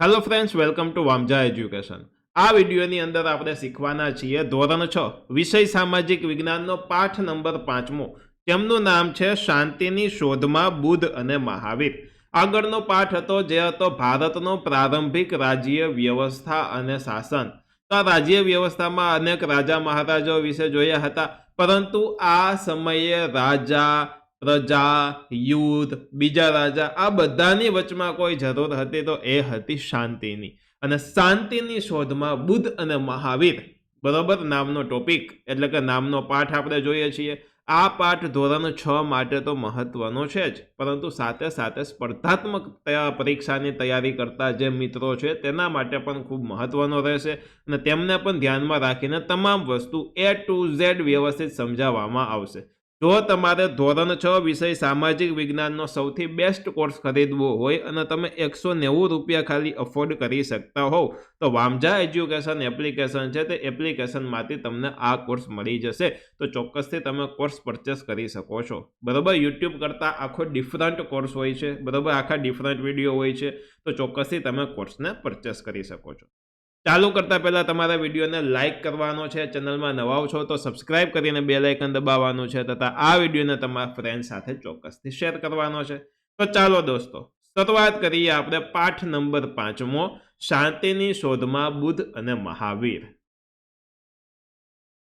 Hello friends, welcome to Vamja education. આ વિડીયોની અંદર આપણે શીખવાના છીએ ધોરણ 6 વિષય સામાજિક વિજ્ઞાનનો પાઠ નંબર 5મો, જેમનું નામ છે શાંતિની શોધમાં બુદ્ધ અને મહાવીર। આગળનો પાઠ હતો જે હતો ભારતનો પ્રારંભિક રાજ્ય વ્યવસ્થા અને શાસન। તો આ રાજ્ય વ્યવસ્થામાં અનેક રાજા મહારાજાઓ વિશે જોયા હતા, પરંતુ આ સમયે રાજા, પ્રજા, યુદ્ધ, બીજા રાજા, આ બધાની વચમાં કોઈ જરૂર હતી તો એ હતી શાંતિની। અને શાંતિની શોધમાં બુદ્ધ અને મહાવીર બરોબર નામનો ટોપિક એટલે કે નામનો પાઠ આપણે જોઈએ છીએ। આ પાઠ ધોરણ 6 માટે તો મહત્વનો છે જ, પરંતુ સાથે સાથે સ્પર્ધાત્મક પરીક્ષાની તૈયારી કરતા જે મિત્રો છે તેના માટે પણ ખૂબ મહત્વનો રહેશે અને તેમને પણ ધ્યાનમાં રાખીને તમામ વસ્તુ A to Z વ્યવસ્થિત સમજાવવામાં આવશે। જો તમારે ધોરણ 6 વિષય સામાજિક વિજ્ઞાનનો સૌથી બેસ્ટ કોર્સ ખરીદવો હોય અને તમે 190 રૂપિયા ખાલી અફોર્ડ કરી શકતા હોવ તો વામજા એજ્યુકેશન એપ્લિકેશન છે તે એપ્લિકેશનમાંથી તમને આ કોર્સ મળી જશે। તો ચોક્કસથી તમે કોર્સ પરચેસ કરી શકો છો બરાબર। યુટ્યુબ કરતાં આખો ડિફરન્ટ કોર્સ હોય છે બરાબર, આખા ડિફરન્ટ વિડીયો હોય છે, તો ચોક્કસથી તમે કોર્સને પરચેસ કરી શકો છો। ચાલુ કરતા પહેલા તમારા વિડીયોને લાઇક કરવાનો છે, ચેનલમાં નવા છો તો સબસ્ક્રાઇબ કરીને બેલ આઇકન દબાવવાનું છે તથા આ વિડીયોને તમારા ફ્રેન્ડ સાથે ચોક્કસથી શેર કરવાનો છે। તો ચાલો દોસ્તો શરૂઆત કરીએ આપણે પાઠ નંબર 5મો, શાંતિની શોધમાં બુદ્ધ અને મહાવીર।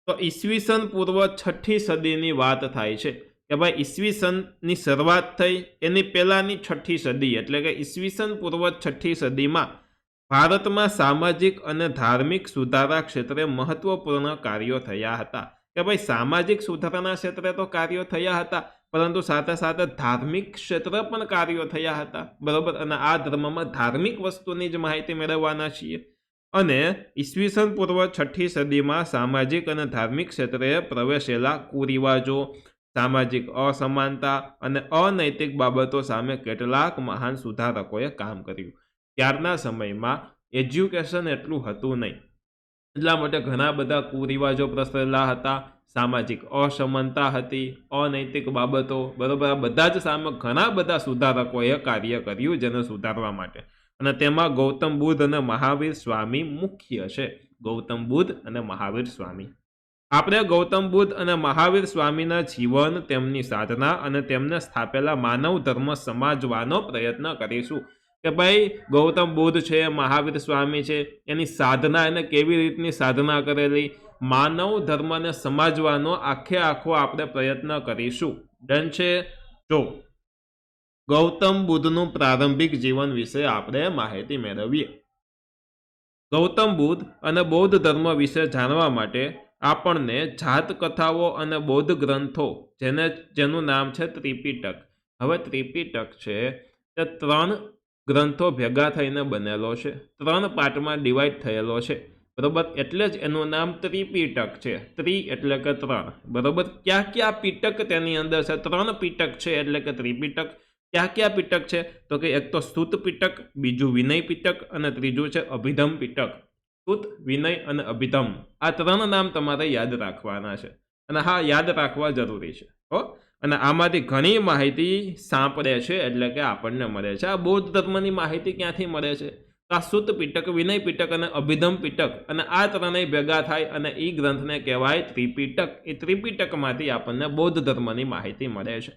તો ઈસવીસન પૂર્વ 6ઠી સદીની વાત થાય છે કે ભાઈ ઈસવીસનની શરૂઆત થઈ એની પહેલાની 6ઠી સદી એટલે કે ઈસવીસન પૂર્વ 6ઠી સદીમાં ભારતમાં સામાજિક અને ધાર્મિક સુધારા ક્ષેત્રે મહત્વપૂર્ણ કાર્યો થયા હતા। કે ભાઈ સામાજિક સુધારાના ક્ષેત્રે તો કાર્યો થયા હતા, પરંતુ સાથે સાથે ધાર્મિક ક્ષેત્રે પણ કાર્યો થયા હતા બરોબર। અને આ ધર્મમાં ધાર્મિક વસ્તુની જ માહિતી મેળવવાના છીએ। અને ઈસવીસન પૂર્વ 6ઠી સદીમાં સામાજિક અને ધાર્મિક ક્ષેત્રે પ્રવેશેલા કુરિવાજો, સામાજિક અસમાનતા અને અનૈતિક બાબતો સામે કેટલાક મહાન સુધારકોએ કામ કર્યું। ત્યારના સમયમાં એજ્યુકેશન એટલું હતું નહીં, એટલા માટે ઘણા બધા કુરિવાજો પ્રસરેલા હતા, સામાજિક અસમાનતા હતી, અનૈતિક બાબતો બરોબર, આ બધા જ સામે ઘણા બધા સુધારકોએ કાર્ય કર્યું જેને સુધારવા માટે। અને તેમાં ગૌતમ બુદ્ધ અને મહાવીર સ્વામી મુખ્ય છે। ગૌતમ બુદ્ધ અને મહાવીર સ્વામી, આપણે ગૌતમ બુદ્ધ અને મહાવીર સ્વામીના જીવન, તેમની સાધના અને તેમને સ્થાપેલા માનવ ધર્મ સમજવાનો પ્રયત્ન કરીશું કે ભાઈ ગૌતમ બુદ્ધ છે, મહાવીર સ્વામી છે, એની સાધના, એને કેવી રીતની સાધના કરેલી, માનવ ધર્મને સમજવાનો આખે આખો આપણે પ્રયત્ન કરીશું। ડન છે। જો ગૌતમ બુદ્ધનું પ્રારંભિક જીવન વિશે આપણે માહિતી મેળવીએ। ગૌતમ બુદ્ધ અને બૌદ્ધ ધર્મ વિશે જાણવા માટે આપણને જાત કથાઓ અને બૌદ્ધ ગ્રંથો જેનું નામ છે ત્રિપિટક। હવે ત્રિપિટક છે તે 3 ગ્રંથો ભેગા થઈને બનેલો છે, 3 પાર્ટમાં ડિવાઈડ થયેલો છે બરોબર, એટલે જ એનું નામ ત્રિપિટક છે। ત્રિ એટલે કે 3 બરોબર। ક્યાં ક્યાં પીટક તેની અંદર છે? 3 પીટક છે એટલે કે ત્રિપિટક। ક્યાં ક્યાં પીટક છે? તો કે એક તો સ્તુત પીટક, બીજું વિનય પીટક અને ત્રીજું છે અભિધમ પીટક। સ્તુત, વિનય અને અભિધમ, આ 3 નામ તમારે યાદ રાખવાના છે અને હા, યાદ રાખવા જરૂરી છે હો। અને આમાંથી ઘણી માહિતી સાંપડે છે એટલે કે આપણને મળે છે। આ બૌદ્ધ ધર્મની માહિતી ક્યાંથી મળે છે? આ સુત પીટક, વિનય પીટક અને અભિધમ પીટક, અને આ 3 ભેગા થાય અને એ ગ્રંથને કહેવાય ત્રિપિટક। એ ત્રિપિટકમાંથી આપણને બૌદ્ધ ધર્મની માહિતી મળે છે,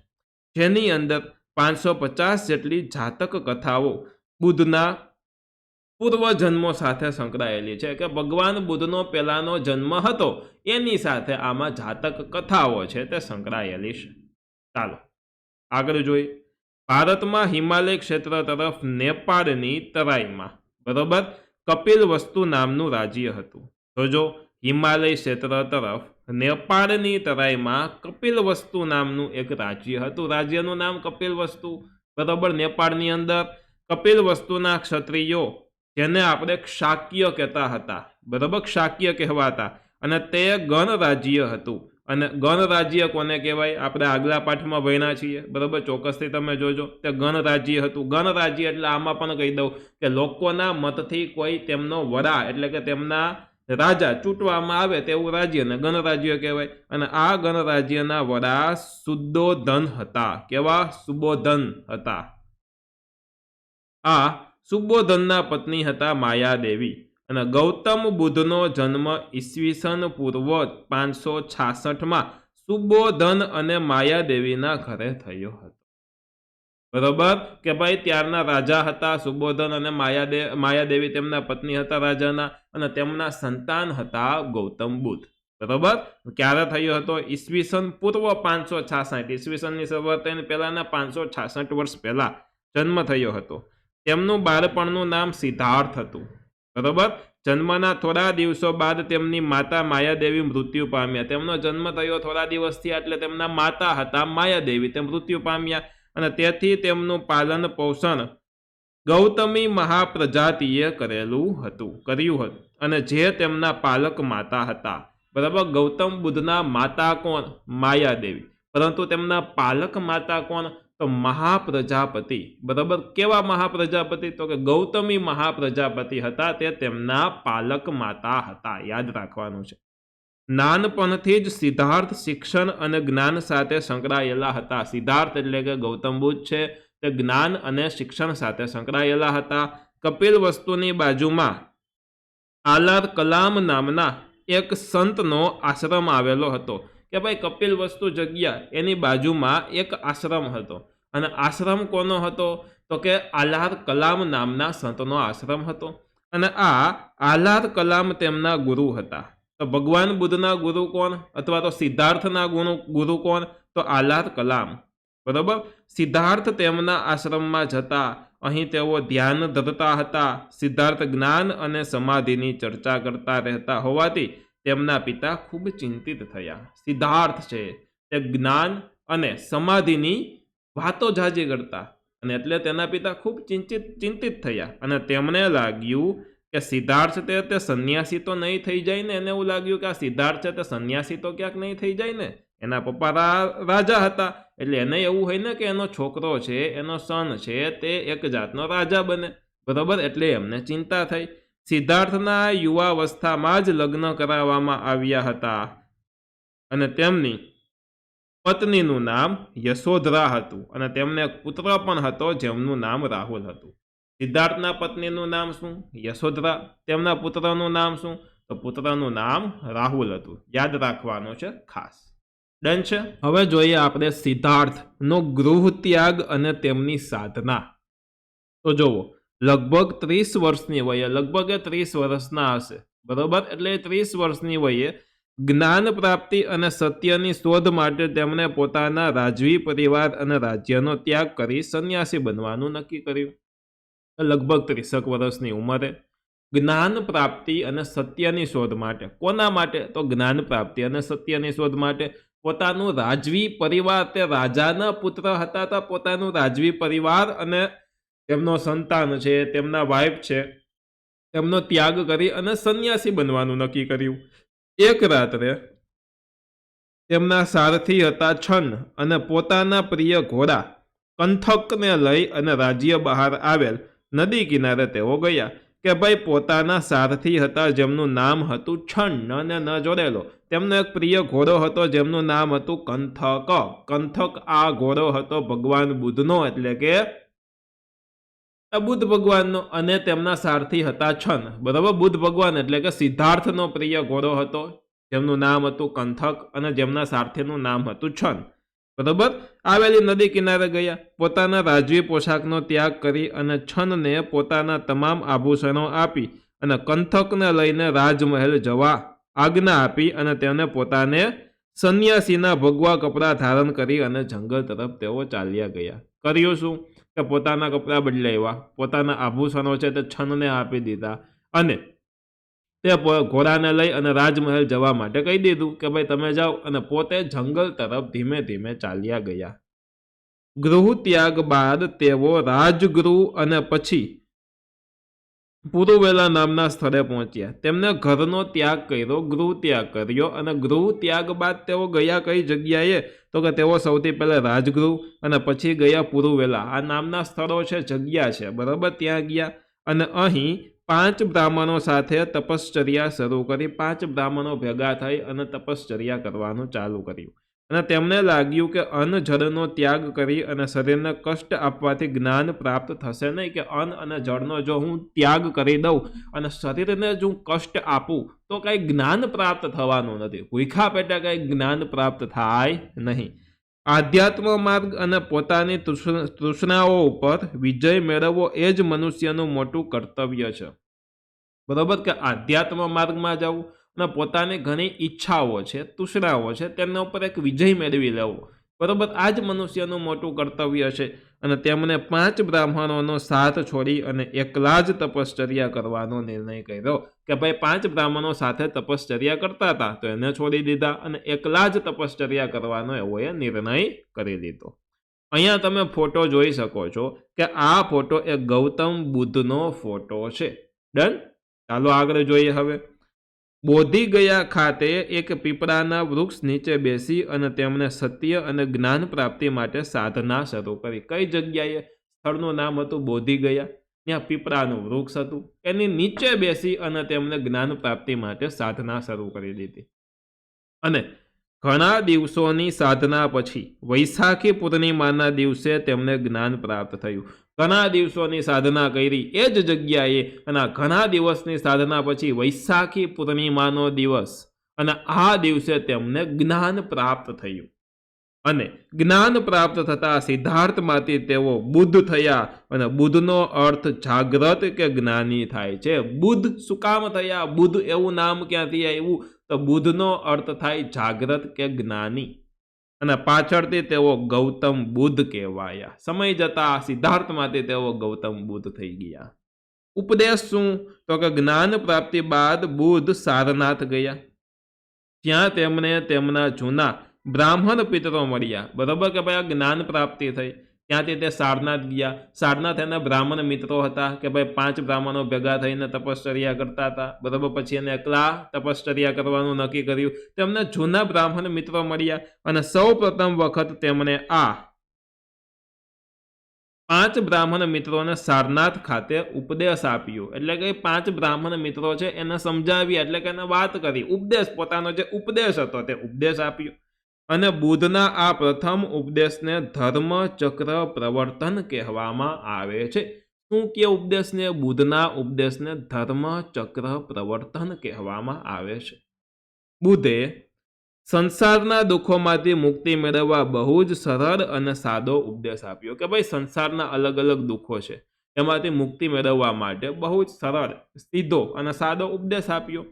જેની અંદર 550 જેટલી જાતક કથાઓ બુદ્ધના પૂર્વજન્મો સાથે સંકળાયેલી છે કે ભગવાન બુદ્ધનો પહેલાનો જન્મ હતો એની સાથે આમાં જાતક કથાઓ છે તે સંકળાયેલી છે। ચાલો આગળ જોઈએ। ભારતમાં હિમાલય ક્ષેત્ર તરફ નેપાળની તરાઈમાં બરોબર કપિલવસ્તુ નામનું રાજ્ય હતું। તો જો હિમાલય ક્ષેત્ર તરફ નેપાળની તરાઈમાં કપિલવસ્તુ નામનું એક રાજ્ય હતું, રાજ્યનું નામ કપિલવસ્તુ બરોબર। નેપાળની અંદર કપિલવસ્તુના ક્ષત્રિયો, જેને આપણે શાક્ય કહેતા હતા બરોબર, શાક્ય કહેવાતા, અને તે ગણરાજ્ય હતું। અને ગણરાજ્ય કોને કહેવાય? આપણે આગલા પાઠમાં ભણ્યા છીએ બરોબર, ચોક્કસથી તમે જોજો। તે ગણરાજ્ય હતું। ગણરાજ્ય એટલે આમાં પણ કહી દઉં કે લોકોના મતથી કોઈ તેમનો વડા એટલે કે તેમના રાજા ચૂંટવામાં આવે તેવું રાજ્યને ગણરાજ્ય કહેવાય। અને આ ગણરાજ્યના વડા સુદ્ધોધન હતા। કેવા? સુબોધન હતા। આ સુબોધનના પત્ની હતા માયાદેવી અને ગૌતમ બુદ્ધનો જન્મ ઈસવીસન પૂર્વ 566માં સુબોધન અને માયાદેવીના ઘરે થયો હતો. બરોબર કે ભાઈ ત્યારના રાજા હતા સુબોધન અને માયાદેવી તેમના પત્ની હતા રાજાના અને તેમના સંતાન હતા ગૌતમ બુદ્ધ. બરોબર ક્યારે થયો હતો? ઈસવીસન પૂર્વ 566, ઈસવીસનની શરૂઆત થઈને પહેલાના 566 વર્ષ પહેલા જન્મ થયો હતો. તેમનું બાળપણનું નામ સિદ્ધાર્થ હતું. બરોબર જન્મના થોડા દિવસો બાદ તેમની માતા માયાદેવી મૃત્યુ પામ્યા. તેમનો જન્મ થયો થોડા દિવસથી એટલે તેમના માતા હતા માયાદેવી, તે મૃત્યુ પામ્યા અને તેથી તેમનું પાલન પોષણ ગૌતમી મહાપ્રજાતિએ કર્યું હતું અને જે તેમના પાલક માતા હતા. બરાબર ગૌતમ બુદ્ધના માતા કોણ? માયાદેવી. પરંતુ તેમના પાલક માતા કોણ? તો મહાપ્રજાપતિ. બરાબર કેવા મહાપ્રજાપતિ? તો કે ગૌતમી મહાપ્રજાપતિ હતા, તે તેમના પાલક માતા હતા. યાદ રાખવાનું છે. નાનપણથી જ સિદ્ધાર્થ શિક્ષણ અને જ્ઞાન સાથે સંકળાયેલા હતા. સિદ્ધાર્થ એટલે કે ગૌતમ બુદ્ધ છે તે જ્ઞાન અને શિક્ષણ સાથે સંકળાયેલા હતા. કપિલ વસ્તુની બાજુમાં આલાર કલામ નામના એક સંતનો આશ્રમ આવેલો હતો. કે ભાઈ કપિલ વસ્તુ જગ્યા એની બાજુમાં એક આશ્રમ હતો અને આશ્રમ કોનો હતો? તો કે આલાર કલામ નામના સંતનો આશ્રમ હતો અને આ આલાર કલામ તેમના ગુરુ હતા. તો ભગવાન બુદ્ધના ગુરુ કોણ? અથવા તો સિદ્ધાર્થના ગુરુ કોણ? તો આલાર કલામ. બરોબર સિદ્ધાર્થ તેમના આશ્રમમાં જતા. અહીં તેઓ ધ્યાન ધરતા હતા. સિદ્ધાર્થ જ્ઞાન અને સમાધિની ચર્ચા કરતા રહેતા હોવાથી તેમના પિતા ખૂબ ચિંતિત થયા. સિદ્ધાર્થ છે તે જ્ઞાન અને સમાધિની વાતો જાજી કરતા અને એટલે તેના પિતા ખૂબ ચિંતિત થયા અને તેમને લાગ્યું કે સિદ્ધાર્થ છે તે સંન્યાસી તો નહીં થઈ જાય ને. એને એવું લાગ્યું કે આ સિદ્ધાર્થ છે તે સંન્યાસી તો ક્યાંક નહીં થઈ જાય ને. એના પપ્પા રાજા હતા એટલે એને એવું હોય ને કે એનો છોકરો છે, એનો સન છે તે એક જાતનો રાજા બને. બરોબર એટલે એમને ચિંતા થઈ. સિદ્ધાર્થના યુવાવસ્થામાં જ લગ્ન કરાવવામાં આવ્યા હતા અને તેમની પત્નીનું નામ યશોધરા હતું અને તેમને એક પુત્ર પણ હતો જેમનું નામ રાહુલ હતું. સિદ્ધાર્થના પત્નીનું નામ શું? યશોધરા. તેમના પુત્રનું નામ શું? તો પુત્રનું નામ રાહુલ હતું. યાદ રાખવાનું છે ખાસ. ડન છે. હવે જોઈએ આપણે સિદ્ધાર્થનો ગૃહ ત્યાગ અને તેમની સાધના. તો જુઓ લગભગ 30 વર્ષની વયે, લગભગ 30 વર્ષના હશે. બરોબર એટલે 30 વર્ષની વયે જ્ઞાન પ્રાપ્તિ અને સત્યની શોધ માટે તેમણે પોતાના રાજવી પરિવાર અને રાજ્યનો ત્યાગ કરી સંન્યાસી બનવાનું નક્કી કર્યું. લગભગ 30 વર્ષની ઉંમરે જ્ઞાન પ્રાપ્તિ અને સત્યની શોધ માટે. કોના માટે? તો જ્ઞાન પ્રાપ્તિ અને સત્યની શોધ માટે. પોતાનું રાજવી પરિવાર, તે રાજાના પુત્ર હતા તો પોતાનું રાજવી પરિવાર અને તેમનો સંતાન છે, તેમના વાઇફ છે, તેમનો ત્યાગ કરી અને સંન્યાસી બનવાનું નક્કી કર્યું. એક રાત્રે તેમના સારથી હતા છન્ન અને પોતાના પ્રિય ઘોડા કંથકને લઈ અને રાજ્ય બહાર આવેલ નદી કિનારે તેઓ ગયા. કે ભાઈ પોતાના સારથી હતા જેમનું નામ હતું છન્ન અને ન જોડેલો. તેમનો એક પ્રિય ઘોડો હતો જેમનું નામ હતું કંથક. કંથક આ ઘોડો હતો ભગવાન બુદ્ધનો એટલે કે બુદ્ધ ભગવાનનો અને તેમના સારથી હતા છન્ન. બરાબર બુદ્ધ ભગવાન એટલે કે સિદ્ધાર્થનો પ્રિય ઘોડો હતો જેમનું નામ હતું કંથક અને જેમના સારથીનું નામ હતું છન્ન. બરોબર આવેલી નદી કિનારે ગયા. પોતાના રાજવી પોશાકનો ત્યાગ કરી અને છન્નને પોતાના તમામ આભૂષણો આપી અને કંથકને લઈને રાજમહેલ જવા આજ્ઞા આપી અને તેને પોતાને સંન્યાસીના ભગવા કપડાં ધારણ કરી અને જંગલ તરફ તેઓ ચાલ્યા ગયા. કર્યું શું કે પોતાના કપડાં બદલાવ્યા, પોતાના આભૂષણો છે તે છન્નને આપી દીધા અને તે ઘોડાને લઈ અને રાજમહેલ જવા માટે કહી દીધું કે ભાઈ તમે જાઓ અને પોતે જંગલ તરફ ધીમે ધીમે ચાલ્યા ગયા. ગૃહ ત્યાગ બાદ તેઓ રાજગૃહ અને પછી પુરુવેલા નામના સ્થળે પહોંચ્યા. તેમને ઘરનો ત્યાગ કર્યો, ગૃહ ત્યાગ કર્યો અને ગૃહ ત્યાગ બાદ તેઓ ગયા કઈ જગ્યાએ? તો કે તેઓ સૌથી પહેલા રાજગૃહ અને પછી ગયા પુરુવેલા. આ નામના સ્થળો છે, જગ્યા છે. બરાબર ત્યાં ગયા અને અહીં 5 બ્રાહ્મણો સાથે તપશ્ચર્યા શરૂ કરી. 5 બ્રાહ્મણો ભેગા થઈ અને તપશ્ચર્યા કરવાનું ચાલુ કર્યું. અને તેમને લાગ્યું કે અન્ન જળનો ત્યાગ કરી અને શરીરને કષ્ટ આપવાથી જ્ઞાન પ્રાપ્ત થશે નહીં, કે અન્ન અને જળનો જો હું ત્યાગ કરી દઉં અને શરીરને જો હું કષ્ટ આપું તો કંઈ જ્ઞાન પ્રાપ્ત થવાનું નથી, ભૂખ્યા પેટે કંઈ જ્ઞાન પ્રાપ્ત થાય નહીં. આધ્યાત્મ માર્ગ અને પોતાની તૃષ્ણાઓ ઉપર વિજય મેળવવો એ જ મનુષ્યનું મોટું કર્તવ્ય છે. બરોબર, કે આધ્યાત્મ માર્ગમાં જવું અને પોતાની ઘણી ઈચ્છાઓ છે, તૃષ્ણાઓ છે, તેમના ઉપર એક વિજય મેળવી લેવો. બરોબર, આ જ મનુષ્યનું મોટું કર્તવ્ય છે. અને તેમણે 5 બ્રાહ્મણોનો સાથ છોડી અને એકલા જ તપશ્ચર્યા કરવાનો નિર્ણય કર્યો, કે ભાઈ 5 બ્રાહ્મણો સાથે તપશ્ચર્યા કરતા હતા તો એને છોડી દીધા અને એકલા જ તપશ્ચર્યા કરવાનો એવો એ નિર્ણય કરી લીધો. અહીંયા તમે ફોટો જોઈ શકો છો કે આ ફોટો એ ગૌતમ બુદ્ધનો ફોટો છે. ડન. ચાલો આગળ જોઈએ. હવે બોધિ ગયા ખાતે એક પીપળાના વૃક્ષ નીચે બેસી અને તેમણે સત્ય અને જ્ઞાન પ્રાપ્તિ માટે સાધના શરૂ કરી. કઈ જગ્યાએ? સ્થળનું નામ હતું બોધિ ગયા. ત્યાં પીપળાનું વૃક્ષ હતું, એની નીચે બેસી અને તેમણે જ્ઞાન પ્રાપ્તિ માટે સાધના શરૂ કરી દીધી. અને ઘણા દિવસોની સાધના પછી વૈશાખી પૂર્ણિમાના દિવસે તેમને જ્ઞાન પ્રાપ્ત થયું. ઘણા દિવસોની સાધના કરી એ જ જગ્યાએ અને ઘણા દિવસની સાધના પછી વૈશાખી પૂર્ણિમાનો દિવસ અને આ દિવસે તેમને જ્ઞાન પ્રાપ્ત થયું. અને જ્ઞાન પ્રાપ્ત થતા સિદ્ધાર્થમાંથી તેઓ બુદ્ધ થયા. અને બુદ્ધનો અર્થ જાગ્રત કે જ્ઞાની થાય છે. બુદ્ધ શું કામ થયા? બુદ્ધ એવું નામ ક્યાંથી આવ્યું? તો બુદ્ધનો અર્થ થાય જાગ્રત કે જ્ઞાની. અને પાછળથી તેઓ ગૌતમ બુદ્ધ કહેવાયા. સમય જતા સિદ્ધાર્થમાંથી તેઓ ગૌતમ બુદ્ધ થઈ ગયા. ઉપદેશ શું? તો કે જ્ઞાન પ્રાપ્તિ બાદ બુદ્ધ સારનાથ ગયા, ત્યાં તેમને તેમના જૂના બ્રાહ્મણ પિતરો મળ્યા. બરોબર, કે ભાઈ આ જ્ઞાન પ્રાપ્તિ થઈ, ત્યાંથી તે સારનાથ ગયા. સારનાથ એના બ્રાહ્મણ મિત્રો હતા, કે ભાઈ 5 બ્રાહ્મણો ભેગા થઈને તપશ્ચર્યા કરતા હતા. બરોબર, પછી એને એકલા તપશ્ચર્યા કરવાનું નક્કી કર્યું. તેમને જૂના બ્રાહ્મણ મિત્રો મળ્યા અને સૌ પ્રથમ વખત તેમણે આ 5 બ્રાહ્મણ મિત્રોને સારનાથ ખાતે ઉપદેશ આપ્યો. એટલે કે 5 બ્રાહ્મણ મિત્રો છે એને સમજાવ્યા, એટલે કે એને વાત કરી, ઉપદેશ, પોતાનો જે ઉપદેશ હતો તે ઉપદેશ આપ્યો. અને બુદ્ધના આ પ્રથમ ઉપદેશને ધર્મ ચક્ર પ્રવર્તન કહેવામાં આવે છે. શું કે ઉપદેશને? બુદ્ધના ઉપદેશને ધર્મ ચક્ર પ્રવર્તન કહેવામાં આવે છે. બુદ્ધે સંસારના દુઃખોમાંથી મુક્તિ મેળવવા બહુ જ સરળ અને સાદો ઉપદેશ આપ્યો, કે ભાઈ સંસારના અલગ અલગ દુઃખો છે, એમાંથી મુક્તિ મેળવવા માટે બહુ જ સરળ, સીધો અને સાદો ઉપદેશ આપ્યો.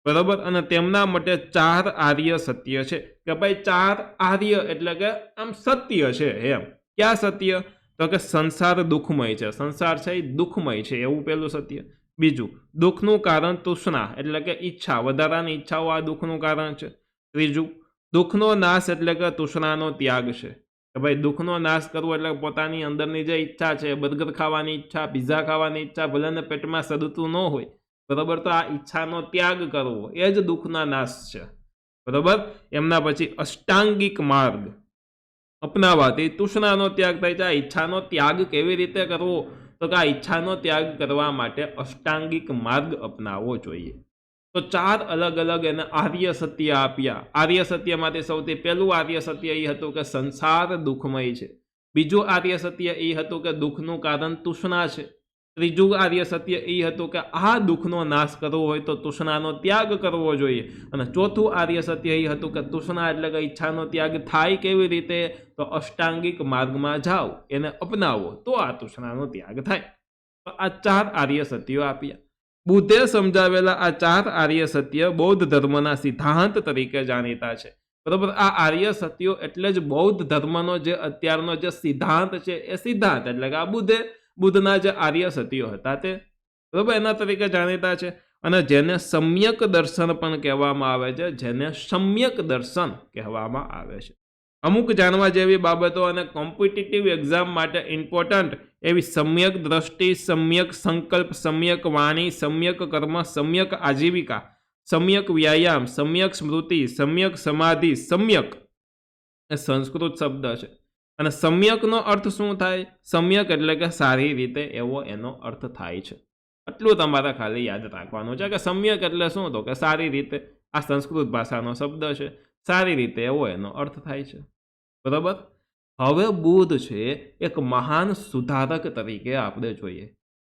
બરોબર, અને તેમના માટે 4 આર્ય સત્ય છે, કે ભાઈ 4 આર્ય એટલે કે આમ સત્ય છે. એમ ક્યાં સત્ય? તો કે સંસાર દુઃખમય છે, સંસાર છે એ દુઃખમય છે, એવું પેલું સત્ય. બીજું, દુઃખનું કારણ તૃષ્ણા એટલે કે ઈચ્છા, વધારાની ઈચ્છાઓ આ દુઃખનું કારણ છે. ત્રીજું, દુઃખનો નાશ એટલે કે તૃષ્ણાનો ત્યાગ છે, કે ભાઈ દુઃખનો નાશ કરવો એટલે પોતાની અંદરની જે ઈચ્છા છે, બર્ગર ખાવાની ઈચ્છા, પીઝા ખાવાની ઈચ્છા, ભલે ને પેટમાં સદતું ન હોય, બરોબર, તો આ ઈચ્છાનો ત્યાગ કરવો એ જ દુઃખના નાશ છે. બરોબર. એમના પછી અષ્ટાંગિક માર્ગ અપનાવવાથી તૃષ્ણાનો ત્યાગ થાય છે. આ ઈચ્છાનો ત્યાગ કેવી રીતે કરવો? તો કે આ ઈચ્છાનો ત્યાગ કરવા માટે અષ્ટાંગિક માર્ગ અપનાવવો જોઈએ. તો 4 અલગ અલગ એને આર્ય સત્ય આપ્યા. આર્ય સત્યમાંથી સૌથી પહેલું આર્ય સત્ય એ હતું કે સંસાર દુઃખમય છે. બીજું આર્ય સત્ય એ હતું કે દુઃખનું કારણ તૃષ્ણા છે. ત્રીજું આર્ય સત્ય એ હતું કે આ દુઃખનો નાશ કરવો હોય તો તૃષ્ણાનો ત્યાગ કરવો જોઈએ. અને ચોથું આર્ય સત્ય એ હતું કે તૃષ્ણા એટલે કે ઈચ્છાનો ત્યાગ થાય કેવી રીતે? તો અષ્ટાંગિક માર્ગમાં જાઓ, એને અપનાવો તો આ તૃષ્ણાનો ત્યાગ થાય. તો આ 4 આર્ય સત્યો આપ્યા. બુદ્ધે સમજાવેલા આ 4 આર્ય સત્ય બૌદ્ધ ધર્મના સિદ્ધાંત તરીકે જાણીતા છે. બરોબર. આ આર્ય સત્યો એટલે જ બૌદ્ધ ધર્મનો જે અત્યારનો જે સિદ્ધાંત છે એ સિદ્ધાંત એટલે કે આ બુદ્ધના જે આર્ય સત્યો હતા તે, બરોબર, એના તરીકે જાણીતા છે. અને જેને સમ્યક દર્શન પણ કહેવામાં આવે છે, જેને સમ્યક દર્શન કહેવામાં આવે છે. અમુક જાણવા જેવી બાબતો અને કોમ્પિટિટિવ એક્ઝામ માટે ઇમ્પોર્ટન્ટ એવી સમ્યક દ્રષ્ટિ, સમ્યક સંકલ્પ, સમ્યક વાણી, સમ્યક કર્મ, સમ્યક આજીવિકા, સમ્યક વ્યાયામ, સમ્યક સ્મૃતિ, સમ્યક સમાધિ. સમ્યક એ સંસ્કૃત શબ્દ છે. અને સમ્યકનો અર્થ શું થાય? સમ્યક એટલે કે સારી રીતે, એવો એનો અર્થ થાય છે. આટલું તમારે ખાલી યાદ રાખવાનું છે કે સમ્યક એટલે શું? તો કે સારી રીતે. આ સંસ્કૃત ભાષાનો શબ્દ છે. સારી રીતે એવો એનો અર્થ થાય છે, બરાબર. હવે બુદ્ધ છે એક મહાન સુધારક તરીકે આપણે જોઈએ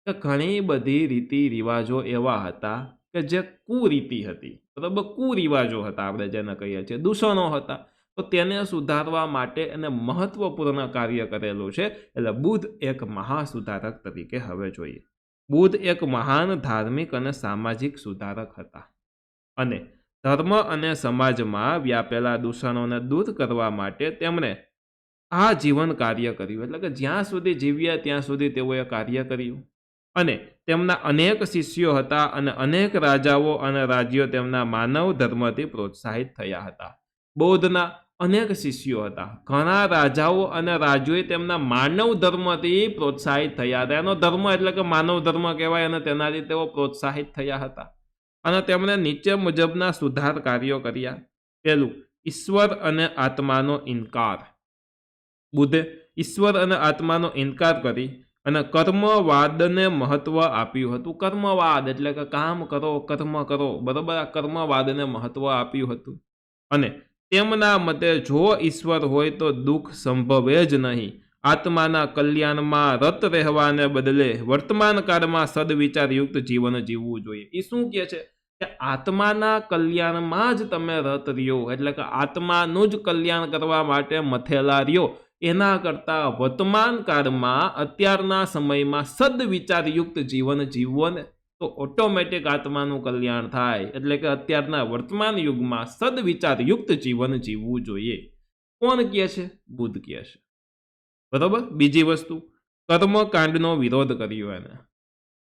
કે ઘણી બધી રીતિ રિવાજો એવા હતા કે જે કુરીતિ હતી, બરાબર, કુરિવાજો હતા, આપણે જેને કહીએ છીએ દૂષણો હતા. તો તેને સુધારવા માટે એને મહત્વપૂર્ણ કાર્ય કરેલું છે. એટલે બુદ્ધ એક મહાસુધારક તરીકે હવે જોઈએ. બુદ્ધ એક મહાન ધાર્મિક અને સામાજિક સુધારક હતા અને ધર્મ અને સમાજમાં વ્યાપેલા દૂષણોને દૂર કરવા માટે તેમણે આ જીવન કાર્ય કર્યું. એટલે કે જ્યાં સુધી જીવ્યા ત્યાં સુધી તેઓએ કાર્ય કર્યું અને તેમના અનેક શિષ્યો હતા અને અનેક રાજાઓ અને રાજ્યો તેમના માનવ ધર્મથી પ્રોત્સાહિત થયા હતા. બૌદ્ધના અનેક શિષ્યો હતા, ઘણા રાજાઓ અને રાજ્યોએ તેમના માનવ ધર્મથી પ્રોત્સાહિત થયા હતા. એનો ધર્મ એટલે કે માનવ ધર્મ કહેવાય અને તેનાથી તેઓ પ્રોત્સાહિત થયા હતા અને તેમણે નીચે મુજબના સુધાર કાર્યો કર્યા. પહેલું, ઈશ્વર અને આત્માનો ઇનકાર. બુદ્ધે ઈશ્વર અને આત્માનો ઇનકાર કરી અને કર્મવાદને મહત્વ આપ્યું હતું. કર્મવાદ એટલે કે કામ કરો, કર્મ કરો, બરાબર. આ કર્મવાદને મહત્વ આપ્યું હતું અને તેમના મતે જો ઈશ્વર હોય તો દુઃખ સંભવે જ નહીં. આત્માના કલ્યાણમાં રત રહેવાને બદલે વર્તમાન કાળમાં સદવિચારયુક્ત જીવન જીવવું જોઈએ. એ શું કહે છે કે આત્માના કલ્યાણમાં જ તમે રત રહ્યો, એટલે કે આત્માનું જ કલ્યાણ કરવા માટે મથેલા રહ્યો. એના કરતાં વર્તમાન કાળમાં અત્યારના સમયમાં સદવિચારયુક્ત જીવન જીવવો ને તો ઓટોમેટિક આત્માનું કલ્યાણ થાય. એટલે કે અત્યારના વર્તમાન યુગમાં સદવિચારયુક્ત જીવન જીવવું જોઈએ. કોણ કહે છે? બુદ્ધ કહે છે, બરાબર. બીજી વસ્તુ, કર્મકાંડનો વિરોધ કર્યો એને,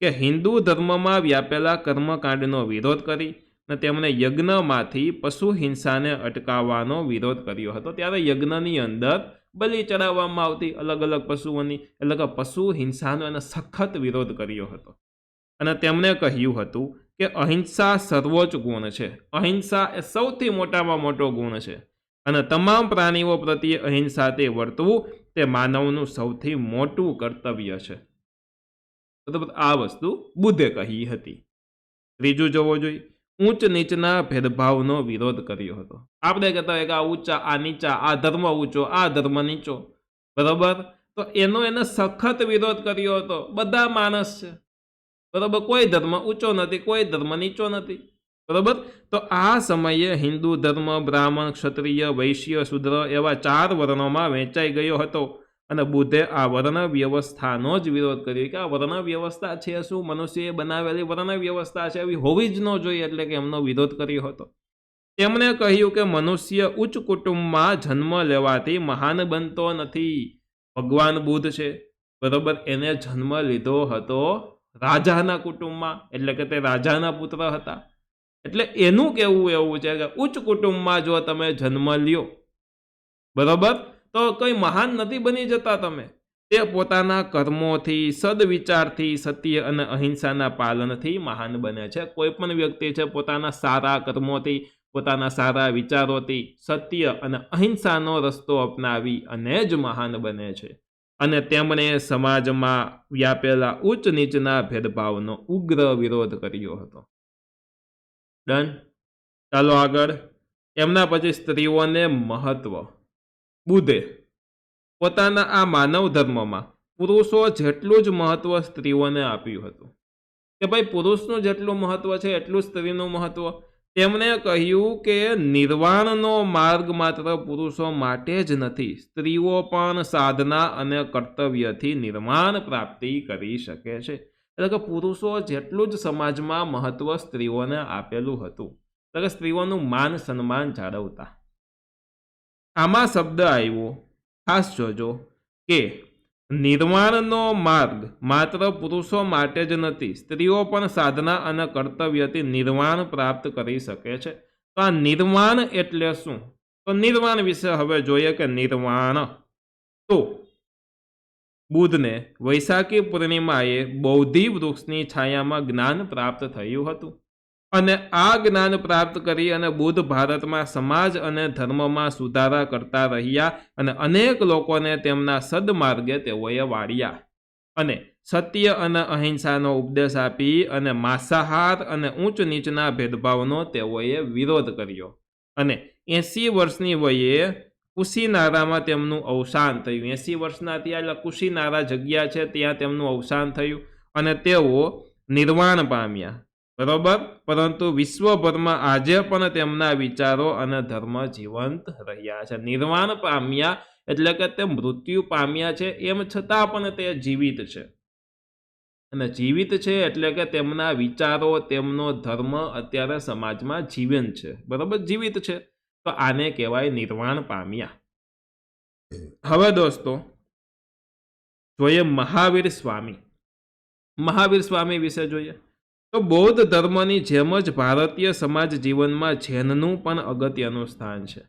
કે હિન્દુ ધર્મમાં વ્યાપેલા કર્મકાંડનો વિરોધ કરી અને તેમણે યજ્ઞમાંથી પશુ હિંસાને અટકાવવાનો વિરોધ કર્યો હતો. ત્યારે યજ્ઞની અંદર બલિ ચડાવવામાં આવતી અલગ અલગ પશુઓની, એટલે કે પશુ હિંસાનો એને સખત વિરોધ કર્યો હતો અને તેમણે કહ્યું હતું કે અહિંસા સર્વોચ્ચ ગુણ છે. અહિંસા એ સૌથી મોટામાં મોટો ગુણ છે અને તમામ પ્રાણીઓ પ્રત્યે અહિંસાથી વર્તવું તે માનવનું સૌથી મોટું કર્તવ્ય છે. બરાબર, આ વસ્તુ બુદ્ધે કહી હતી. ત્રીજું જોવો જોઈએ, ઊંચ નીચના ભેદભાવનો વિરોધ કર્યો હતો. આપણે કહેતા હોય કે આ ઊંચા, આ નીચા, આ ધર્મ ઊંચો, આ ધર્મ નીચો, બરાબર. તો એનો એને સખત વિરોધ કર્યો હતો. બધા માણસ છે, બરાબર. કોઈ ધર્મ ઊંચો નથી, કોઈ ધર્મ નીચો નથી, બરાબર. તો આ સમયે હિન્દુ ધર્મ બ્રાહ્મણ, ક્ષત્રિય, વૈશ્ય, શૂદ્ર એવા 4 વર્ણોમાં વહેંચાઈ ગયો હતો અને બુદ્ધે આ વર્ણ વ્યવસ્થાનો જ વિરોધ કર્યો કે આ વર્ણ વ્યવસ્થા છે શું, મનુષ્યએ બનાવેલી વર્ણ વ્યવસ્થા છે, એવી હોવી જ ન જોઈએ. એટલે કે એમનો વિરોધ કર્યો હતો. તેમણે કહ્યું કે મનુષ્ય ઉચ્ચ કુટુંબમાં જન્મ લેવાથી મહાન બનતો નથી. ભગવાન બુદ્ધ છે, બરાબર, એને જન્મ લીધો હતો રાજાના કુટુંબમાં, એટલે કે તે રાજાના પુત્ર હતા. એટલે એનું કહેવું એવું છે કે ઉચ્ચ કુટુંબમાં જો તમે જન્મ લ્યો, બરાબર, તો કંઈ મહાન નથી બની જતા તમે. તે પોતાના કર્મોથી, સદવિચારથી, સત્ય અને અહિંસાના પાલનથી મહાન બને છે. કોઈ પણ વ્યક્તિ છે પોતાના સારા કર્મોથી, પોતાના સારા વિચારોથી, સત્ય અને અહિંસાનો રસ્તો અપનાવી અને જ મહાન બને છે. અને તેમણે સમાજમાં વ્યાપેલા ઉચ્ચ નીચના ભેદભાવનો ઉગ્ર વિરોધ કર્યો હતો. ડન. ચાલો આગળ. એમના પછી સ્ત્રીઓને મહત્વ. બુદ્ધે પોતાના આ માનવ ધર્મમાં પુરુષો જેટલું જ મહત્વ સ્ત્રીઓને આપ્યું હતું કે ભાઈ પુરુષનું જેટલું મહત્વ છે એટલું સ્ત્રીનું મહત્વ. તેમણે કહ્યું કે નિર્વાણનો માર્ગ માત્ર પુરુષો માટે જ નથી, સ્ત્રીઓ પણ સાધના અને કર્તવ્યથી નિર્વાણ પ્રાપ્તિ કરી શકે છે. એટલે કે પુરુષો જેટલું જ સમાજમાં મહત્વ સ્ત્રીઓને આપેલું હતું, એટલે કે સ્ત્રીઓનું માન સન્માન જાળવતા. આમાં શબ્દ આવ્યો, ખાસ જોજો, કે નિર્વાણનો માર્ગ માત્ર પુરુષો માટે જ નથી, સ્ત્રીઓ પણ સાધના અને કર્તવ્યથી નિર્વાણ પ્રાપ્ત કરી શકે છે. તો આ નિર્વાણ એટલે શું? તો નિર્વાણ વિશે હવે જોઈએ કે નિર્વાણ. તો બુદ્ધને વૈશાખી પૂર્ણિમાએ બૌદ્ધિ વૃક્ષની છાયામાં જ્ઞાન પ્રાપ્ત થયું હતું અને આ જ્ઞાન પ્રાપ્ત કરી અને બુદ્ધ ભારતમાં સમાજ અને ધર્મમાં સુધારા કરતા રહ્યા અને અનેક લોકોને તેમના સદમાર્ગે તેઓએ વાળ્યા અને સત્ય અને અહિંસાનો ઉપદેશ આપી અને માંસાહાર અને ઊંચ નીચના ભેદભાવનો તેઓએ વિરોધ કર્યો. અને 80 વર્ષની વયે કુશીનારામાં તેમનું અવસાન થયું. 80 વર્ષના થયા એટલે કુશીનારા જગ્યા છે ત્યાં તેમનું અવસાન થયું અને તેઓ નિર્વાણ પામ્યા. બરોબર. પરંતુ વિશ્વભરમાં આજે પણ તેમના વિચારો અને ધર્મ જીવંત રહ્યા છે. નિર્વાણ પામ્યા એટલે કે તે મૃત્યુ પામ્યા છે, એમ છતાં પણ તે જીવિત છે. અને જીવિત છે એટલે કે તેમના વિચારો, તેમનો ધર્મ અત્યારે સમાજમાં જીવંત છે. બરોબર, જીવિત છે, તો આને કહેવાય નિર્વાણ પામ્યા. હવે દોસ્તો જોઈએ મહાવીર સ્વામી. મહાવીર સ્વામી વિશે જોઈએ તો બૌદ્ધ ધર્મની જેમ જ ભારતીય સમાજ જીવનમાં જૈનનું પણ અગત્યનું સ્થાન છે.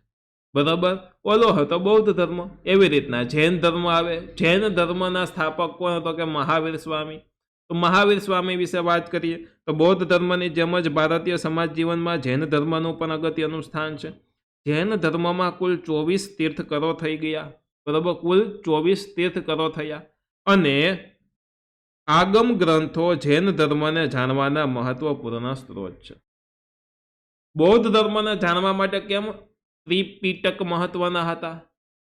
બરાબર. ઓલો હતો બૌદ્ધ ધર્મ, એવી રીતના જૈન ધર્મ આવે. જૈન ધર્મના સ્થાપક કોણ હતો કે મહાવીર સ્વામી. તો મહાવીર સ્વામી વિશે વાત કરીએ તો બૌદ્ધ ધર્મની જેમ જ ભારતીય સમાજ જીવનમાં જૈન ધર્મનું પણ અગત્યનું સ્થાન છે. જૈન ધર્મમાં કુલ 24 તીર્થકરો થઈ ગયા. બરાબર, કુલ 24 તીર્થકરો થયા અને આગમ ગ્રંથો જૈન ધર્મને જાણવાના મહત્વપૂર્ણ સ્ત્રોત છે. બૌદ્ધ ધર્મને જાણવા માટે કેમ ત્રિપિટક મહત્વના હતા.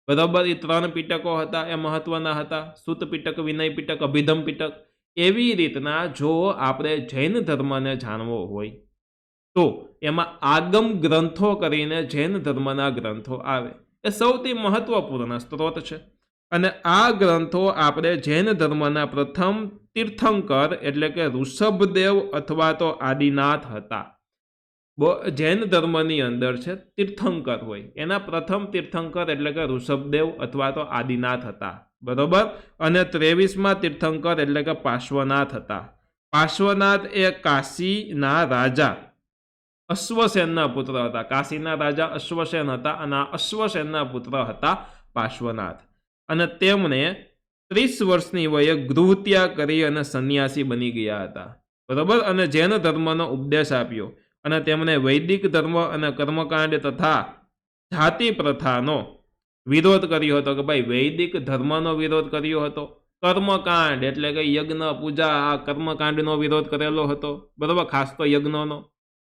બરાબર, એ 3 પિટકો હતા, એ મહત્વના હતા. સુત પિટક, વિનય પિટક, અભિધમ પિટક. એવી રીતના જો આપણે જૈન ધર્મને જાણવો હોય તો એમાં આગમ ગ્રંથો કરીને જૈન ધર્મના ગ્રંથો આવે, એ સૌથી મહત્વપૂર્ણ સ્ત્રોત છે. અને આ ગ્રંથો આપણે જૈન ધર્મના પ્રથમ તીર્થંકર એટલે કે ઋષભદેવ અથવા તો આદિનાથ હતા. જૈન ધર્મની અંદર છે તીર્થંકર હોય, એના પ્રથમ તીર્થંકર એટલે કે ઋષભદેવ અથવા તો આદિનાથ હતા. બરોબર. અને 23મા તીર્થંકર એટલે કે પાર્શ્વનાથ હતા. પાર્શ્વનાથ એ કાશીના રાજા અશ્વસેનના પુત્ર હતા. કાશીના રાજા અશ્વસેન હતા અને આ અશ્વસેનના પુત્ર હતા પાર્શ્વનાથ. અને તેમણે 30 વર્ષની વયે ગૃહત્યાગ કરી અને સંન્યાસી બની ગયા હતા. બરોબર. અને જૈન ધર્મનો ઉપદેશ આપ્યો અને તેમણે વૈદિક ધર્મ અને કર્મકાંડ તથા જાતિ પ્રથાનો વિરોધ કર્યો હતો. કે ભાઈ વૈદિક ધર્મનો વિરોધ કર્યો હતો, કર્મકાંડ એટલે કે યજ્ઞ પૂજા, આ કર્મકાંડનો વિરોધ કરેલો હતો. બરોબર, ખાસ તો યજ્ઞનો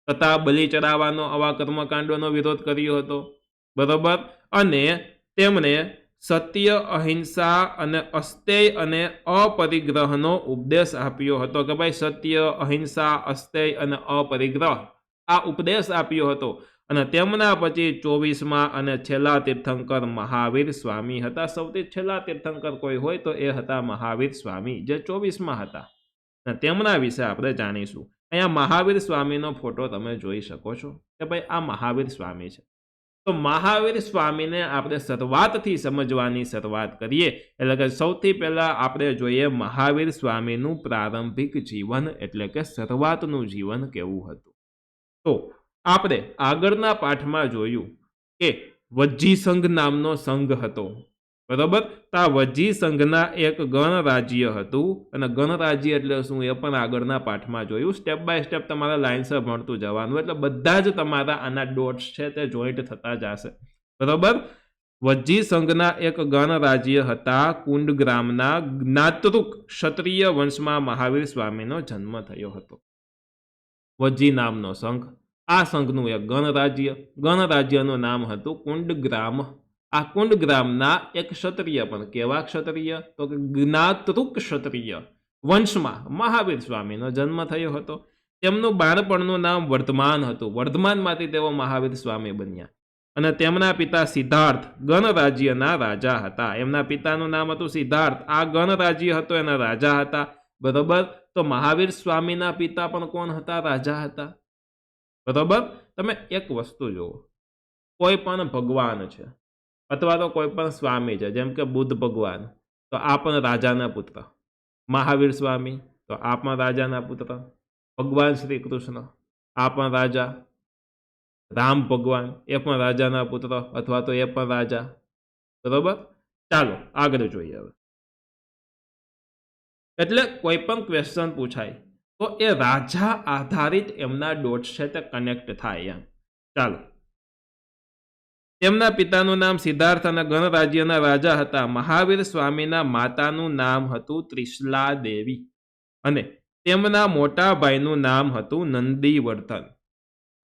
તથા બલિ ચડાવવાનો, આવા કર્મકાંડોનો વિરોધ કર્યો હતો. બરોબર. અને તેમણે સત્ય, અહિંસા અને અસ્તેય અને અપરિગ્રહનો ઉપદેશ આપ્યો હતો. કે ભાઈ સત્ય, અહિંસા, અસ્તેય અને અપરિગ્રહ આ ઉપદેશ આપ્યો હતો. અને તેમના પછી 24મા અને છેલ્લા તીર્થંકર મહાવીર સ્વામી હતા. સૌથી છેલ્લા તીર્થંકર કોઈ હોય તો એ હતા મહાવીર સ્વામી, જે 24મા હતા. અને તેમના વિશે આપણે જાણીશું. અહીંયા મહાવીર સ્વામીનો ફોટો તમે જોઈ શકો છો કે ભાઈ આ મહાવીર સ્વામી છે. તો મહાવીર સ્વામીને આપણે શરૂઆતથી સમજવાની શરૂઆત કરીએ એટલે કે સૌથી પહેલા આપણે જોઈએ મહાવીર સ્વામીનું પ્રારંભિક જીવન એટલે કે શરૂઆતનું જીવન કેવું હતું. તો આપણે આગળના પાઠમાં જોયું કે વજ્જી સંઘ નામનો સંઘ હતો. બરોબર. તો આ વજ્જી સંઘના એક ગણરાજ્ય હતું. અને ગણરાજ્ય એટલે શું એ પણ આગળના પાઠમાં જોયું. સ્ટેપ બાય સ્ટેપ તમારા લાઇનસર ભણતું જવાનું, એટલે બધા જ તમારા આના ડોટ્સ છે તે જોઈન્ટ થતા જશે. બરોબર. વજ્જી સંઘના એક ગણરાજ્ય હતા. કુંડગ્રામના જ્ઞાતૃક ક્ષત્રિય વંશમાં મહાવીર સ્વામીનો જન્મ થયો હતો. વજ્જી નામનો સંઘ, આ સંઘનું એક ગણરાજ્ય, ગણરાજ્યનું નામ હતું કુંડગ્રામ. આ કુંડગ્રામના એક ક્ષત્રિય, પણ કેવા ક્ષત્રિય તો કે જ્ઞાતૃક ક્ષત્રિય વંશમાં મહાવીર સ્વામીનો જન્મ થયો હતો. તેમનું બાળપણનું નામ વર્ધમાન હતું. વર્ધમાનમાંથી તેઓ મહાવીર સ્વામી બન્યા. અને તેમના પિતા સિદ્ધાર્થ ગણરાજ્યના રાજા હતા. એમના પિતાનું નામ હતું સિદ્ધાર્થ. આ ગણરાજ્ય હતો એના રાજા હતા. બરોબર. તો મહાવીર સ્વામીના પિતા પણ કોણ હતા? રાજા હતા. બરોબર. તમે એક વસ્તુ જુઓ, કોઈ પણ ભગવાન છે અથવા તો કોઈ પણ સ્વામી છે, જેમ કે બુદ્ધ ભગવાન, તો આ પણ રાજાના પુત્ર. મહાવીર સ્વામી તો આ પણ રાજાના પુત્ર. ભગવાન શ્રી કૃષ્ણ આ પણ રાજા. રામ ભગવાન એ પણ રાજાના પુત્ર અથવા તો એ પણ રાજા. બરોબર. ચાલો આગળ જોઈએ હવે. એટલે કોઈ પણ ક્વેશ્ચન પૂછાય તો એ રાજા આધારિત એમના ડોટ્સ છે તે કનેક્ટ થાય એમ. ચાલો. તેમના પિતાનું નામ સિદ્ધાર્થ અને ગણરાજ્યના રાજા હતા. મહાવીર સ્વામીના માતાનું નામ હતું ત્રિશલા દેવી અને તેમના મોટા ભાઈનું નામ હતું નંદીવર્ધન.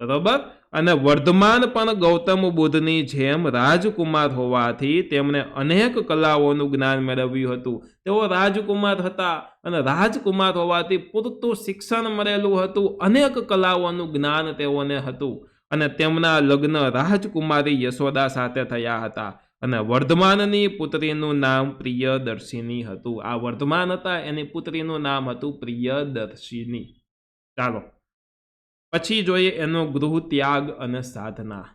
બરોબર. અને વર્ધમાન પણ ગૌતમ બુદ્ધની જેમ રાજકુમાર હોવાથી તેમણે અનેક કલાઓનું જ્ઞાન મેળવ્યું હતું. તેઓ રાજકુમાર હતા અને રાજકુમાર હોવાથી પૂરતું શિક્ષણ મળેલું હતું. અનેક કલાઓનું જ્ઞાન તેઓને હતું અને તેમના લગ્ન રાજકુમારી યશોદા સાથે થયા હતા અને વર્ધમાનની પુત્રીનું નામ પ્રિયદર્શિની હતું. આ વર્ધમાન હતા એની પુત્રીનું નામ હતું પ્રિયદર્શિની. ચાલો પછી જોઈએ એનો ગૃહ ત્યાગ અને સાધના.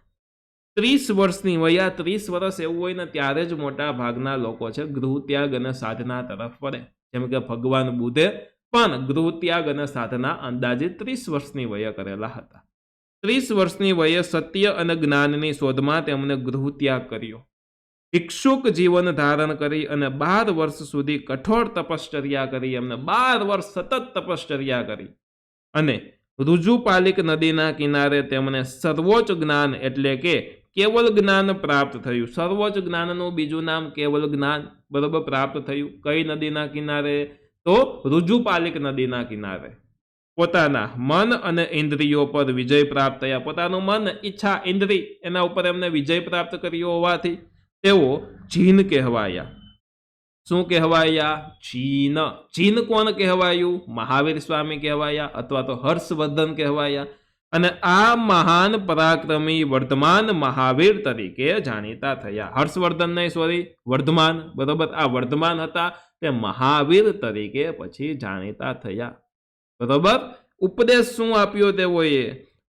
30 વર્ષની વય, 30 વર્ષ એવું હોય ને ત્યારે જ મોટા ભાગના લોકો છે ગૃહ ત્યાગ અને સાધના તરફ વળે. જેમ કે ભગવાન બુદ્ધે પણ ગૃહ ત્યાગ અને સાધના અંદાજે 30 વર્ષની વયે કરેલા હતા. 30 વર્ષની વયે સત્ય અને જ્ઞાનની શોધમાં તેમણે ગૃહ ત્યાગ કર્યો. ભિક્ષુક જીવન ધારણ કરી અને 12 વર્ષ સુધી કઠોર તપશ્ચર્યા કરી. એમને 12 વર્ષ સતત તપશ્ચર્યા કરી અને ઋજુપાલિક નદીના કિનારે તેમણે સર્વોચ્ચ જ્ઞાન એટલે કે કેવલ જ્ઞાન પ્રાપ્ત થયું. સર્વોચ્ચ જ્ઞાનનું બીજું નામ કેવલ જ્ઞાન, બરોબર, પ્રાપ્ત થયું. કઈ નદીના કિનારે? તો ઋજુપાલિક નદીના કિનારે. પોતાના મન અને ઇન્દ્રિયો પર વિજય પ્રાપ્ત થયા. પોતાનું મન, ઈચ્છા, ઇન્દ્રિય એના ઉપર એમને વિજય પ્રાપ્ત કર્યો હોવાથી તેઓ જીન કહેવાયા. શું કહેવાયા? જીન. જીન કોણ કહેવાયું? મહાવીર સ્વામી કહેવાયા અથવા તો હર્ષવર્ધન કહેવાયા. અને આ મહાન પરાક્રમી વર્ધમાન મહાવીર તરીકે જાણીતા થયા. હર્ષવર્ધન નહીં, સોરી, વર્ધમાન, બરોબર. આ વર્ધમાન હતા તે મહાવીર તરીકે પછી જાણીતા થયા, બરોબર. ઉપદેશ શું આપ્યો તેઓએ?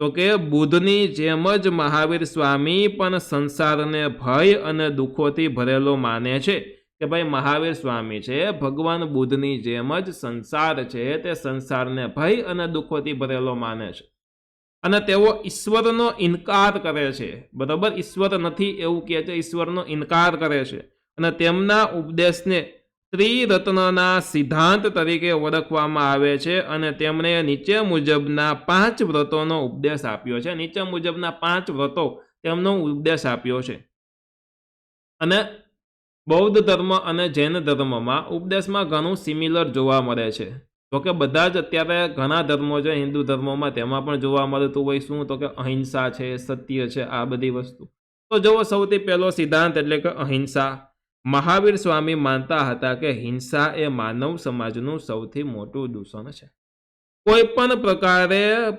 તો કે બુદ્ધની જેમ જ મહાવીર સ્વામી પણ સંસારને ભય અને દુઃખોથી ભરેલો માને છે. કે ભાઈ મહાવીર સ્વામી છે ભગવાન બુદ્ધની જેમ જ સંસાર છે તે સંસારને ભય અને દુઃખોથી ભરેલો માને છે અને તેઓ ઈશ્વરનો ઇનકાર કરે છે, બરાબર. ઈશ્વર નથી એવું કહે છે, ઈશ્વરનો ઇનકાર કરે છે અને તેમના ઉપદેશને ત્રિરત્નના સિદ્ધાંત તરીકે ઓળખવામાં આવે છે અને તેમણે નીચે મુજબના 5 વ્રતોનો ઉપદેશ આપ્યો છે. નીચે મુજબના 5 વ્રતો તેમનો ઉપદેશ આપ્યો છે. અને બૌદ્ધ ધર્મ અને જૈન ધર્મમાં ઉપદેશમાં ઘણું સિમિલર જોવા મળે છે. તો કે બધા જ અત્યારે ઘણા ધર્મો છે, હિન્દુ ધર્મોમાં તેમાં પણ જોવા મળતું હોય. શું? તો કે અહિંસા છે, સત્ય છે, આ બધી વસ્તુ. તો જુઓ, સૌથી પહેલો સિદ્ધાંત એટલે કે અહિંસા. મહાવીર સ્વામી માનતા હતા કે હિંસા એ માનવ સમાજનું સૌથી મોટું દૂષણ છે. કોઈ પણ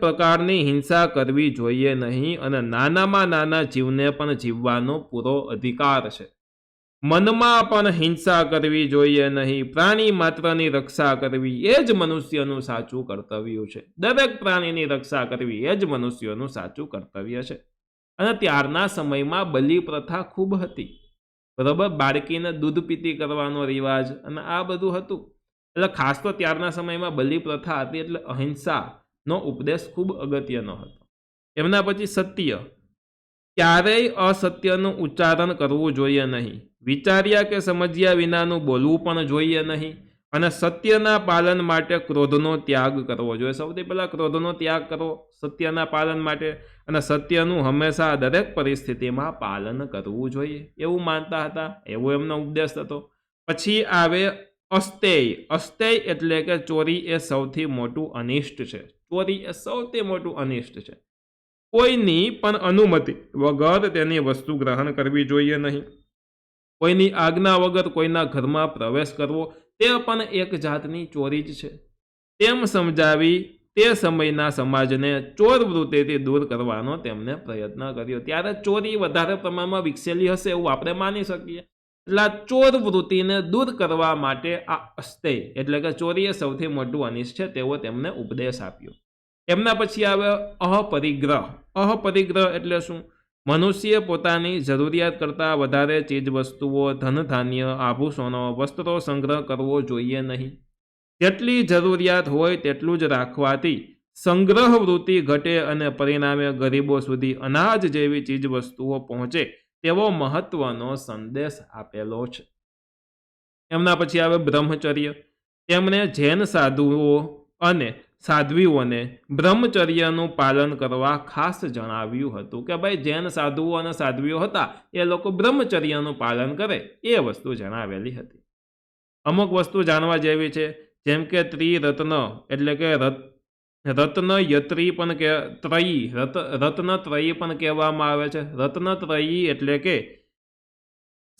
પ્રકારની હિંસા કરવી જોઈએ નહીં અને નાનામાં નાના જીવને પણ જીવવાનો પૂરો અધિકાર છે. મનમાં પણ હિંસા કરવી જોઈએ નહીં. પ્રાણી માત્રની રક્ષા કરવી એ જ મનુષ્યનું સાચું કર્તવ્ય છે. દરેક પ્રાણીની રક્ષા કરવી એ જ મનુષ્યનું સાચું કર્તવ્ય છે. અને ત્યારના સમયમાં બલિ પ્રથા ખૂબ હતી, બરાબર. બાળકીને દૂધ પીતી કરવાનો રિવાજ અને આ બધું હતું. એટલે ખાસ તો ત્યારના સમયમાં બલિ પ્રથા હતી એટલે અહિંસાનો ઉપદેશ ખૂબ અગત્યનો હતો. એમના પછી સત્ય. ક્યારેય અસત્યનું ઉચ્ચારણ કરવું જોઈએ નહીં. વિચાર્યા કે સમજ્યા વિનાનું બોલવું પણ જોઈએ નહીં અને સત્યના પાલન માટે ક્રોધનો ત્યાગ કરવો જોઈએ. સૌથી પહેલાં ક્રોધનો ત્યાગ કરવો સત્યના પાલન માટે, અને સત્યનું હંમેશા દરેક પરિસ્થિતિમાં પાલન કરવું જોઈએ એવું માનતા હતા. એવો એમનો ઉપદેશ હતો. પછી આવે અસ્તેય. અસ્તેય એટલે કે ચોરી એ સૌથી મોટું અનિષ્ટ છે. ચોરી એ સૌથી મોટું અનિષ્ટ છે. કોઈની પણ અનુમતિ વગર તેની વસ્તુ ગ્રહણ કરવી જોઈએ નહીં. કોઈની આજ્ઞા વગર કોઈના ઘરમાં પ્રવેશ કરવો તે પણ એક જાતની ચોરી જ છે. તેમ સમજાવી તે સમયના સમાજને ચોર વૃત્તિથી દૂર કરવાનો તેમને પ્રયત્ન કર્યો. ત્યારે ચોરી વધારે પ્રમાણમાં વિકસેલી હશે એવું આપણે માની શકીએ. એટલે ચોર વૃત્તિને દૂર કરવા માટે આ અસ્તેય એટલે કે ચોરી એ સૌથી મોટું અનિષ્ટ છે તેવો તેમને ઉપદેશ આપ્યો. એમના પછી આવે અપરિગ્રહ. અપરિગ્રહ એટલે શું? મનુષ્ય પોતાની જરૂરિયાત કરતાં વધારે ચીજ વસ્તુઓ, ધન ધાન્ય, આભૂષણો, વસ્ત્રો સંગ્રહ કરવો જોઈએ નહીં. જેટલી જરૂરિયાત હોય તેટલું જ રાખવાથી સંગ્રહ વૃત્તિ ઘટે અને પરિણામે ગરીબો સુધી અનાજ જેવી ચીજ વસ્તુઓ પહોંચે તેવો મહત્વનો સંદેશ આપેલો છે. એમના પછી આવે બ્રહ્મચર્ય. તેમણે જૈન સાધુઓ અને સાધ્વીઓને બ્રહ્મચર્યનું પાલન કરવા ખાસ જણાવ્યું હતું કે ભાઈ જૈન સાધુઓ અને સાધ્વીઓ હતા એ લોકો બ્રહ્મચર્યનું પાલન કરે એ વસ્તુ જણાવેલી હતી. અમુક વસ્તુ જાણવા જેવી છે, જેમ કે ત્રિરત્ન એટલે કે રત્નયત્રી પણ રત્નત્રયી પણ કહેવામાં આવે છે. રત્નત્રયી એટલે કે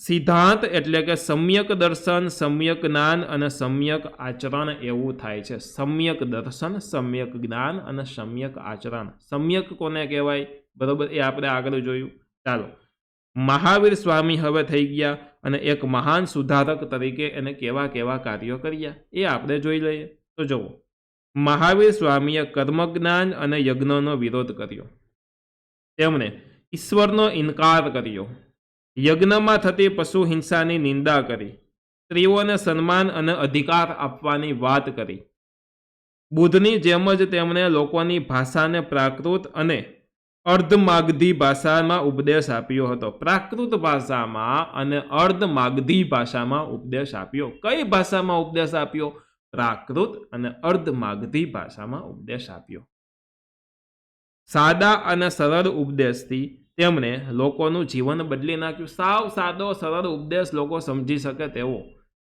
સિદ્ધાંત એટલે કે સમ્યક દર્શન, સમ્યક જ્ઞાન અને સમ્યક આચરણ એવું થાય છે. સમ્યક દર્શન, સમ્યક જ્ઞાન અને સમ્યક આચરણ. સમ્યક કોને કહેવાય? બરોબર, એ આપણે આગળ જોયું. ચાલો, મહાવીર સ્વામી હવે થઈ ગયા અને એક મહાન સુધારક તરીકે એને કેવા કેવા કાર્યો કર્યા એ આપણે જોઈ લઈએ. તો જુઓ, મહાવીર સ્વામીએ કર્મજ્ઞાન અને યજ્ઞનો વિરોધ કર્યો. તેમણે ઈશ્વરનો ઇનકાર કર્યો. યજ્ઞમાં થતી પશુ હિંસાની નિંદા કરી. સ્ત્રીઓને સન્માન અને અધિકાર આપવાની વાત કરી. બુદ્ધની જેમ જ તેમણે લોકોની ભાષાને પ્રાકૃત અને અર્ધમાગધી ભાષામાં ઉપદેશ આપ્યો હતો. પ્રાકૃત ભાષામાં અને અર્ધમાગધી ભાષામાં ઉપદેશ આપ્યો. કઈ ભાષામાં ઉપદેશ આપ્યો? પ્રાકૃત અને અર્ધમાગધી ભાષામાં ઉપદેશ આપ્યો. સાદા અને સરળ ઉપદેશથી તેમણે લોકોનું જીવન બદલી નાખ્યું. સાવ સાદો સરળ ઉપદેશ લોકો સમજી શકે તેવો,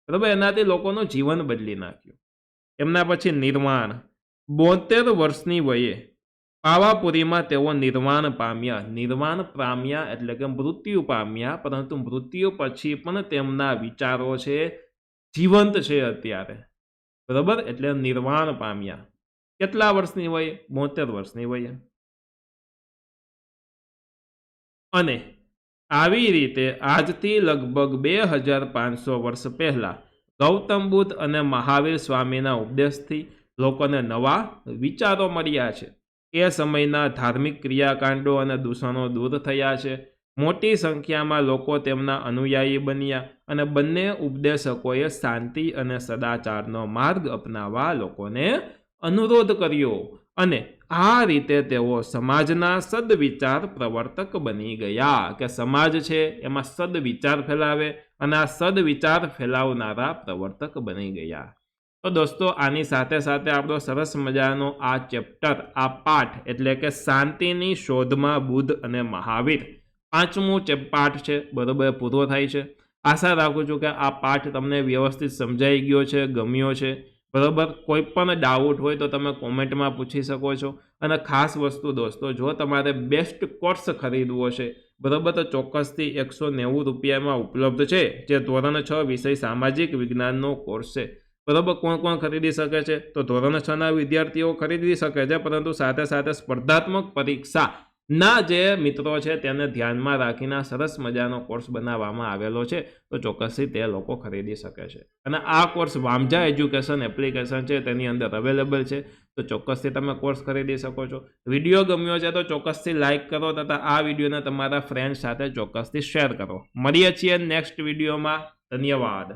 બરાબર, એનાથી લોકોનું જીવન બદલી નાખ્યું. એમના પછી નિર્વાણ. 72 વર્ષની વયે પાવાપુરીમાં તેઓ નિર્વાણ પામ્યા. નિર્વાણ પામ્યા એટલે કે મૃત્યુ પામ્યા, પરંતુ મૃત્યુ પછી પણ તેમના વિચારો છે જીવંત છે અત્યારે, બરાબર, એટલે નિર્વાણ પામ્યા. કેટલા વર્ષની વયે? 72 વર્ષની વયે. અને આવી રીતે આજથી લગભગ 2500 વર્ષ પહેલા ગૌતમ બુદ્ધ અને મહાવીર સ્વામીના ઉપદેશથી લોકોને નવા વિચારો મળ્યા છે. એ સમયના ધાર્મિક ક્રિયાકાંડો અને દૂષણો દૂર થયા છે. મોટી સંખ્યામાં લોકો તેમના અનુયાયી બન્યા અને બંને ઉપદેશકોએ શાંતિ અને સદાચારનો માર્ગ અપનાવવા લોકોને અનુરોધ કર્યો અને આ રીતે તેઓ સમાજના સદવિચાર પ્રવર્તક બની ગયા. કે સમાજ છે એમાં સદવિચાર ફેલાવે અને આ સદવિચાર ફેલાવનારા પ્રવર્તક બની ગયા. તો દોસ્તો, આની સાથે સાથે આપણો સરસ મજાનો આ ચેપ્ટર, આ પાઠ એટલે કે શાંતિની શોધમાં બુદ્ધ અને મહાવીર, 5મું પાઠ છે, બરોબર, પૂરો થાય છે. આશા રાખું છું કે આ પાઠ તમને વ્યવસ્થિત સમજાઈ ગયો છે, ગમ્યો છે, બરોબર. કોઈ પણ ડાઉટ હોય તો તમે કોમેન્ટમાં પૂછી શકો છો. અને ખાસ વસ્તુ દોસ્તો, જો તમારે બેસ્ટ કોર્સ ખરીદવો છે, બરોબર, તો ચોક્કસથી 190 રૂપિયામાં ઉપલબ્ધ છે, જે ધોરણ 6 વિષય સામાજિક વિજ્ઞાનનો કોર્સ છે, બરોબર. કોણ કોણ ખરીદી શકે છે? તો ધોરણ 6ના વિદ્યાર્થીઓ ખરીદી શકે છે, પરંતુ સાથે સાથે સ્પર્ધાત્મક પરીક્ષા ના જે મિત્રો છે તેને ધ્યાનમાં રાખીને સરસ મજાનો કોર્સ બનાવવામાં આવેલો છે, તો ચોક્કસથી તે લોકો ખરીદી શકે છે. અને આ કોર્સ વામજા એજ્યુકેશન એપ્લિકેશન છે તેની અંદર અવેલેબલ છે, તો ચોક્કસથી તમે કોર્સ ખરીદી શકો છો. વિડીયો ગમ્યો છે તો ચોક્કસથી લાઇક કરો તથા આ વિડીયોને તમારા ફ્રેન્ડ સાથે ચોક્કસથી શેર કરો. મળીએ છીએ નેક્સ્ટ વિડીયોમાં. ધન્યવાદ.